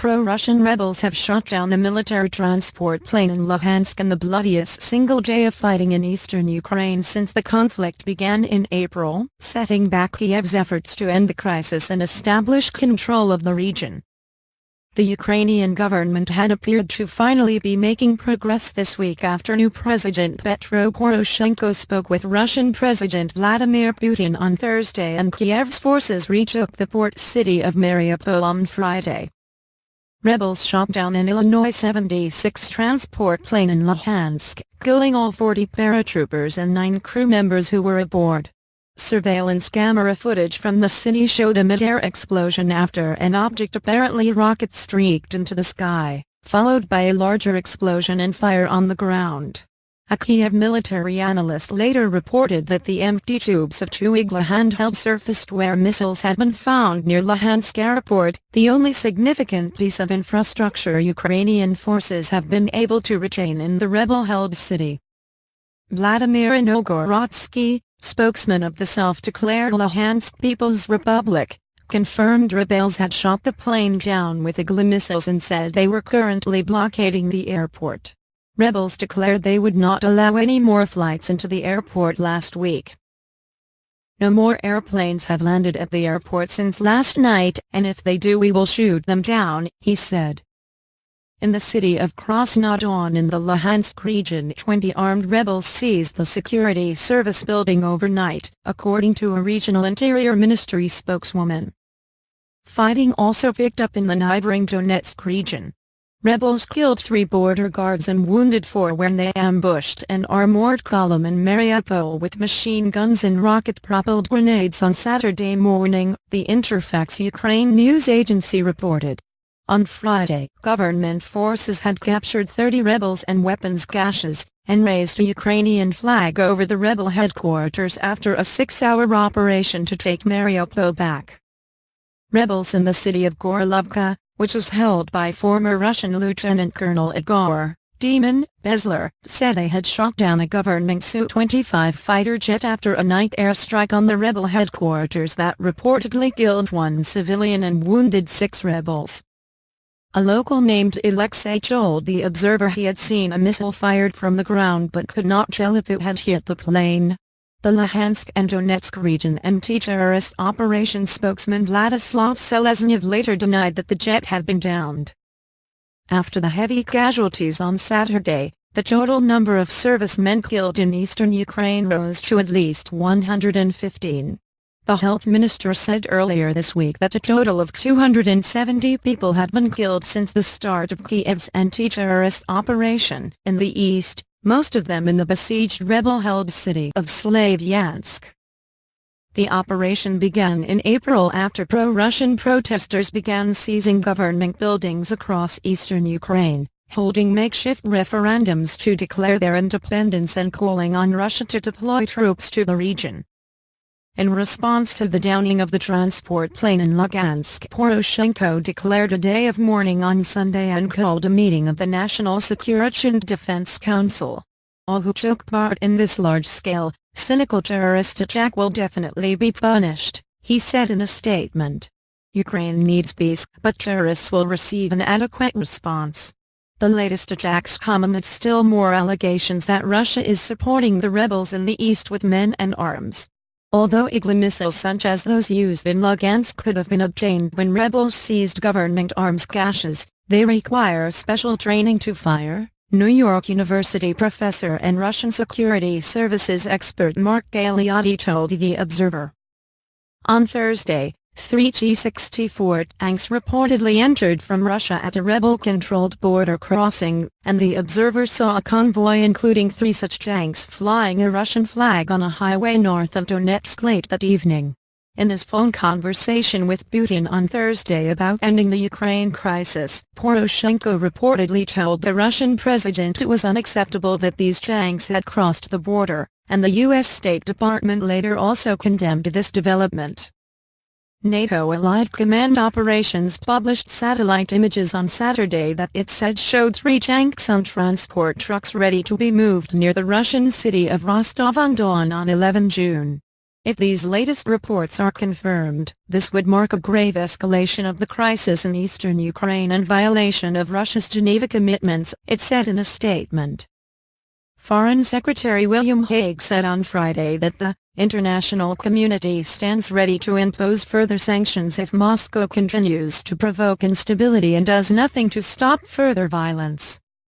pro-Russian rebels have shot down a military transport plane in Luhansk in the bloodiest single day of fighting in eastern Ukraine since the conflict began in April, setting back Kiev's efforts to end the crisis and establish control of the region. The Ukrainian government had appeared to finally be making progress this week after new President Petro Poroshenko spoke with Russian President Vladimir Putin on Thursday and Kiev's forces retook the port city of Mariupol on Friday. Rebels shot down an Illinois 76 transport plane in Luhansk, killing all 40 paratroopers and 9 crew members who were aboard. Surveillance camera footage from the city showed a mid-air explosion after an object apparently rocket streaked into the sky, followed by a larger explosion and fire on the ground. A Kiev military analyst later reported that the empty tubes of 2 Igla handheld surface-to-air missiles had been found near Luhansk airport, the only significant piece of infrastructure Ukrainian forces have been able to retain in the rebel-held city. Vladimir Inogorodsky, spokesman of the self-declared Luhansk People's Republic, confirmed rebels had shot the plane down with Igla missiles and said they were currently blockading the airport. Rebels declared they would not allow any more flights into the airport last week. No more airplanes have landed at the airport since last night, and if they do we will shoot them down, he said. In the city of Krasnodon in the Luhansk region, 20 armed rebels seized the security service building overnight, according to a regional Interior Ministry spokeswoman. Fighting also picked up in the neighboring Donetsk region. Rebels killed 3 border guards and wounded 4 when they ambushed an armored column in Mariupol with machine guns and rocket-propelled grenades on Saturday morning, the Interfax Ukraine news agency reported. On Friday, government forces had captured 30 rebels and weapons caches, and raised a Ukrainian flag over the rebel headquarters after a 6-hour operation to take Mariupol back. Rebels in the city of Gorlovka, which is held by former Russian Lieutenant Colonel Igor Demon Bezler, said they had shot down a government Su-25 fighter jet after a night airstrike on the rebel headquarters that reportedly killed 1 civilian and wounded 6 rebels. A local named Alexei told The Observer he had seen a missile fired from the ground but could not tell if it had hit the plane. The Luhansk and Donetsk region anti-terrorist operations spokesman Vladislav Seleznev later denied that the jet had been downed. After the heavy casualties on Saturday, the total number of servicemen killed in eastern Ukraine rose to at least 115. The health minister said earlier this week that a total of 270 people had been killed since the start of Kiev's anti-terrorist operation in the east, most of them in the besieged rebel-held city of Slavyansk. The operation began in April after pro-Russian protesters began seizing government buildings across eastern Ukraine, holding makeshift referendums to declare their independence and calling on Russia to deploy troops to the region. In response to the downing of the transport plane in Lugansk, Poroshenko declared a day of mourning on Sunday and called a meeting of the National Security and Defense Council. All who took part in this large-scale, cynical terrorist attack will definitely be punished, he said in a statement. Ukraine needs peace, but terrorists will receive an adequate response. The latest attacks come amid still more allegations that Russia is supporting the rebels in the east with men and arms. Although Igla missiles such as those used in Lugansk could have been obtained when rebels seized government arms caches, they require special training to fire, New York University professor and Russian security services expert Mark Galeotti told The Observer. On Thursday, 3 T-64 tanks reportedly entered from Russia at a rebel-controlled border crossing, and The Observer saw a convoy including 3 such tanks flying a Russian flag on a highway north of Donetsk late that evening. In his phone conversation with Putin on Thursday about ending the Ukraine crisis, Poroshenko reportedly told the Russian president it was unacceptable that these tanks had crossed the border, and the U.S. State Department later also condemned this development. NATO Allied Command Operations published satellite images on Saturday that it said showed 3 tanks on transport trucks ready to be moved near the Russian city of Rostov-on-Don on 11 June. If these latest reports are confirmed, this would mark a grave escalation of the crisis in eastern Ukraine and violation of Russia's Geneva commitments, it said in a statement. Foreign Secretary William Hague said on Friday that the international community stands ready to impose further sanctions if Moscow continues to provoke instability and does nothing to stop further violence.